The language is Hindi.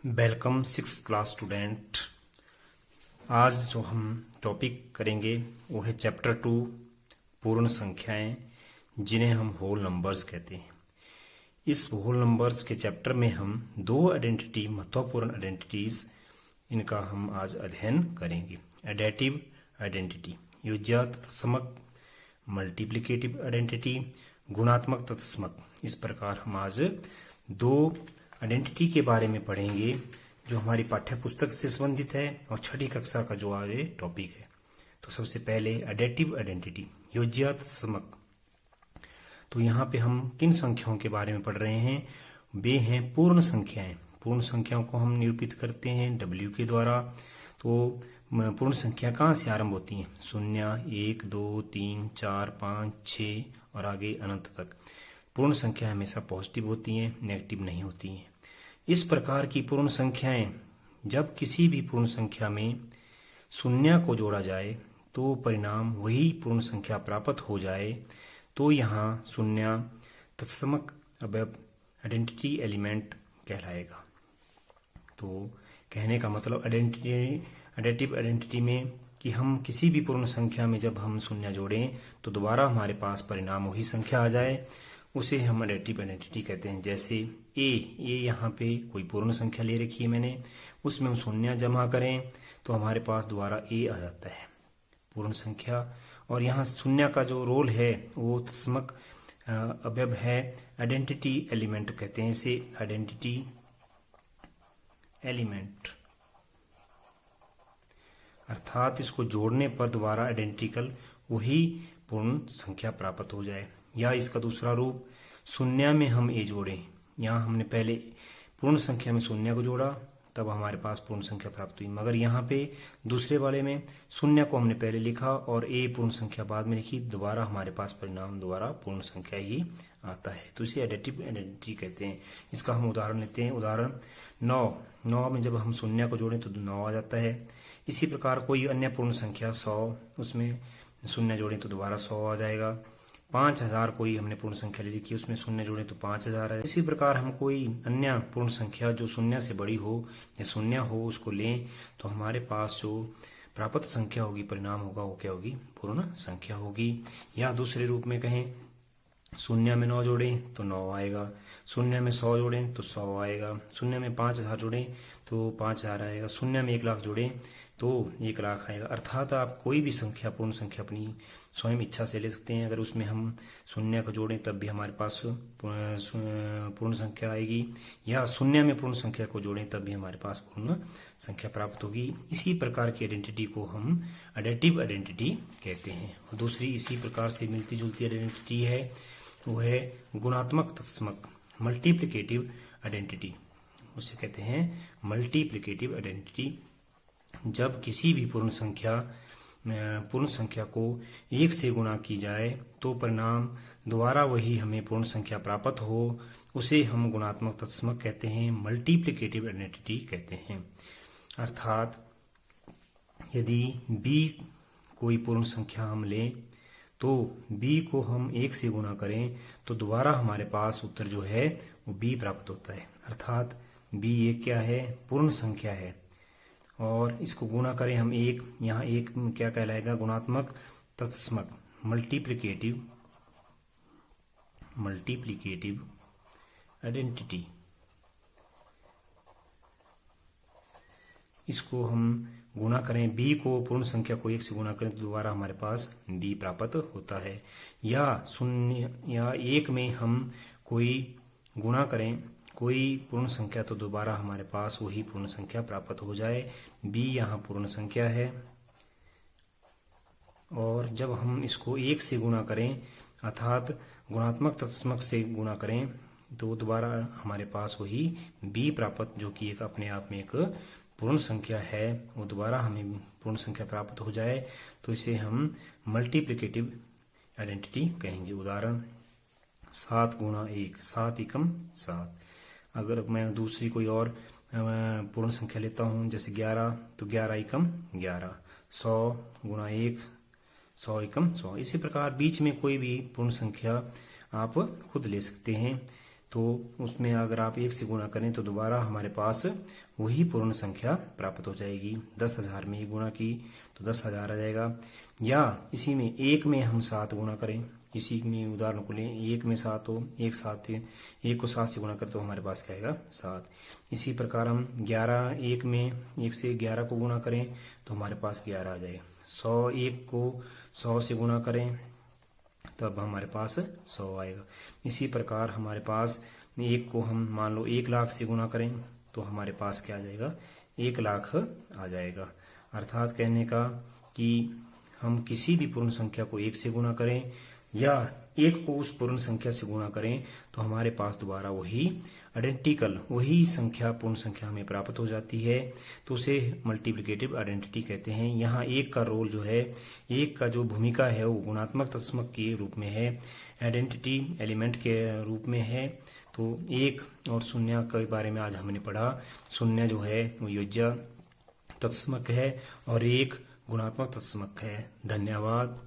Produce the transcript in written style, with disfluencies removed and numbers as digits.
Welcome six class student. आज जो हम टॉपिक करेंगे वो है चैप्टर 2 पूर्ण संख्याएं, जिन्हें हम होल नंबर्स कहते हैं। इस होल नंबर्स के चैप्टर में हम दो आइडेंटिटी, महत्वपूर्ण आइडेंटिटीज, इनका हम आज अध्ययन करेंगे। एडेटिव आइडेंटिटी, योज्य तत्समक, मल्टीप्लिकेटिव आइडेंटिटी, गुणात्मक तत्समक। इस प्रकार हम आज दो आइडेंटिटी के बारे में पढ़ेंगे जो हमारी पाठ्य पुस्तक से संबंधित है और छठी कक्षा का जो आगे टॉपिक है। तो सबसे पहले एडेटिव आइडेंटिटी, योज्य तत्समक। तो यहाँ पे हम किन संख्याओं के बारे में पढ़ रहे हैं? वे हैं पूर्ण संख्याएं। पूर्ण संख्याओं को हम निरूपित करते हैं W के द्वारा। तो पूर्ण संख्या कहाँ से आरंभ होती है? 0, 1, 2, 3, 4, 5, 6 और आगे अनंत तक। पूर्ण संख्या हमेशा पॉजिटिव होती हैं, नेगेटिव नहीं होती हैं। इस प्रकार की पूर्ण संख्याएं, जब किसी भी पूर्ण संख्या में शून्य को जोड़ा जाए तो परिणाम वही पूर्ण संख्या प्राप्त हो जाए, तो यहाँ शून्य तत्समक अवयव आइडेंटिटी एलिमेंट कहलाएगा। तो कहने का मतलब एडेटिव आइडेंटिटी में कि हम किसी भी पूर्ण संख्या में जब हम शून्य जोड़ें तो दोबारा हमारे पास परिणाम वही संख्या आ जाए, उसे हम एडेटिव आइडेंटिटी कहते हैं। जैसे ये यहाँ पे कोई पूर्ण संख्या ले रखी है मैंने, उसमें हम शून्य जमा करें तो हमारे पास दोबारा ए आ जाता है, पूर्ण संख्या। और यहाँ शून्य का जो रोल है वो तत्समक अवयव है, आइडेंटिटी एलिमेंट कहते हैं इसे, आइडेंटिटी एलिमेंट। अर्थात इसको जोड़ने पर दोबारा आइडेंटिकल वही पूर्ण संख्या प्राप्त हो जाए। या इसका दूसरा रूप, शून्य में हम ए जोड़ें। यहाँ हमने पहले पूर्ण संख्या में शून्य को जोड़ा, तब हमारे पास पूर्ण संख्या प्राप्त हुई। मगर यहाँ पे दूसरे वाले में शून्य को हमने पहले लिखा और ए पूर्ण संख्या बाद में लिखी, दोबारा हमारे पास परिणाम दोबारा पूर्ण संख्या ही आता है। तो इसे एडेटिव आइडेंटिटी कहते हैं। इसका हम उदाहरण लेते हैं। उदाहरण 9 में जब हम शून्य को जोड़ें तो 9 आ जाता है। इसी प्रकार कोई अन्य पूर्ण संख्या 100, उसमें शून्य जोड़ें तो दोबारा 100 आ जाएगा। 5000 कोई हमने पूर्ण संख्या ले लिखी, उसमें शून्य जोड़े तो 5000 है। इसी प्रकार हम कोई अन्य पूर्ण संख्या जो शून्य से बड़ी हो या शून्य हो उसको लें तो हमारे पास जो प्राप्त संख्या होगी, परिणाम होगा, वो क्या होगी? पूर्ण संख्या होगी। या दूसरे रूप में कहें, शून्य में 9 जोड़ें तो 9 आएगा, शून्य में 100 जोड़ें तो 100 आएगा, शून्य में 5000 जोड़ें तो 5000 आएगा, शून्य में 1 लाख जोड़ें तो 1 लाख आएगा। अर्थात आप कोई भी संख्या, पूर्ण संख्या अपनी स्वयं इच्छा से ले सकते हैं। अगर उसमें हम शून्य को जोड़ें तब भी हमारे पास पूर्ण संख्या आएगी, या शून्य में पूर्ण संख्या को जोड़ें तब भी हमारे पास पूर्ण संख्या प्राप्त होगी। इसी प्रकार की आइडेंटिटी को हम एडेटिव आइडेंटिटी कहते हैं। दूसरी इसी प्रकार से मिलती जुलती आइडेंटिटी है, वो है गुणात्मक तत्समक, मल्टीप्लिकेटिव आइडेंटिटी। उसे कहते हैं मल्टीप्लिकेटिव आइडेंटिटी। जब किसी भी पूर्ण संख्या को 1 से गुणा की जाए तो परिणाम दोबारा वही हमें पूर्ण संख्या प्राप्त हो, उसे हम गुणात्मक तत्समक कहते हैं, मल्टीप्लिकेटिव आइडेंटिटी कहते हैं। अर्थात यदि b कोई पूर्ण संख्या हम लें तो b को हम 1 से गुणा करें तो दोबारा हमारे पास उत्तर जो है वो b प्राप्त होता है। अर्थात b एक क्या है? पूर्ण संख्या है। और इसको गुणा करें हम 1, यहाँ 1 क्या कहलाएगा? गुणात्मक तत्समक, मल्टीप्लिकेटिव आइडेंटिटी। इसको हम गुणा करें, b को पूर्ण संख्या को 1 से गुणा करें तो दोबारा हमारे पास b प्राप्त होता है। या 1 में हम कोई गुणा करें कोई पूर्ण संख्या तो दोबारा हमारे पास वही पूर्ण संख्या प्राप्त हो जाए। b यहाँ पूर्ण संख्या है, और जब हम इसको 1 से गुणा करें अर्थात गुणात्मक तत्समक से गुणा करें तो दोबारा हमारे पास वही b प्राप्त, जो कि एक अपने आप में एक पूर्ण संख्या है, वो दोबारा हमें पूर्ण संख्या प्राप्त हो जाए, तो इसे हम मल्टीप्लिकेटिव आइडेंटिटी कहेंगे। उदाहरण 7 गुणा 1, 7 एकम 7। अगर मैं दूसरी कोई और पूर्ण संख्या लेता हूं, जैसे 11, तो 11 एकम 11, 100 गुणा 1, 100 एकम 100। इसी प्रकार बीच में कोई भी पूर्ण संख्या आप खुद ले सकते हैं। तो उसमें अगर आप 1 से गुणा करें तो दोबारा हमारे पास वही पूर्ण संख्या प्राप्त हो जाएगी। 10,000 में ही गुणा की तो 10,000 आ जाएगा। या इसी में 1 में हम 7 गुणा करें, इसी में उदाहरण को लें, 1 में 7 हो, 1 को 7 से गुणा करें तो हमारे पास क्या आएगा 7। इसी प्रकार हम 11 1 से 11 को गुणा करें तो हमारे पास 11 आ जाएगा। 1 को 100 से गुणा करें तब हमारे पास 100 आएगा। इसी प्रकार हमारे पास 1 को हम मान लो 1 लाख से गुणा करें तो हमारे पास क्या आ जाएगा 1 लाख आ जाएगा। अर्थात कहने का कि हम किसी भी पूर्ण संख्या को 1 से गुणा करें या 1 को उस पूर्ण संख्या से गुणा करें तो हमारे पास दोबारा वही आइडेंटिकल वही संख्या पूर्ण संख्या हमें प्राप्त हो जाती है। तो उसे मल्टीप्लिकेटिव आइडेंटिटी कहते हैं। यहाँ 1 का रोल जो है, 1 का जो भूमिका है वो गुणात्मक तत्समक के रूप में है, आइडेंटिटी एलिमेंट के रूप में है। तो 1 और 0 के बारे में आज हमने पढ़ा। 0 जो है वो योज्य तत्समक है और 1 गुणात्मक तत्समक है। धन्यवाद।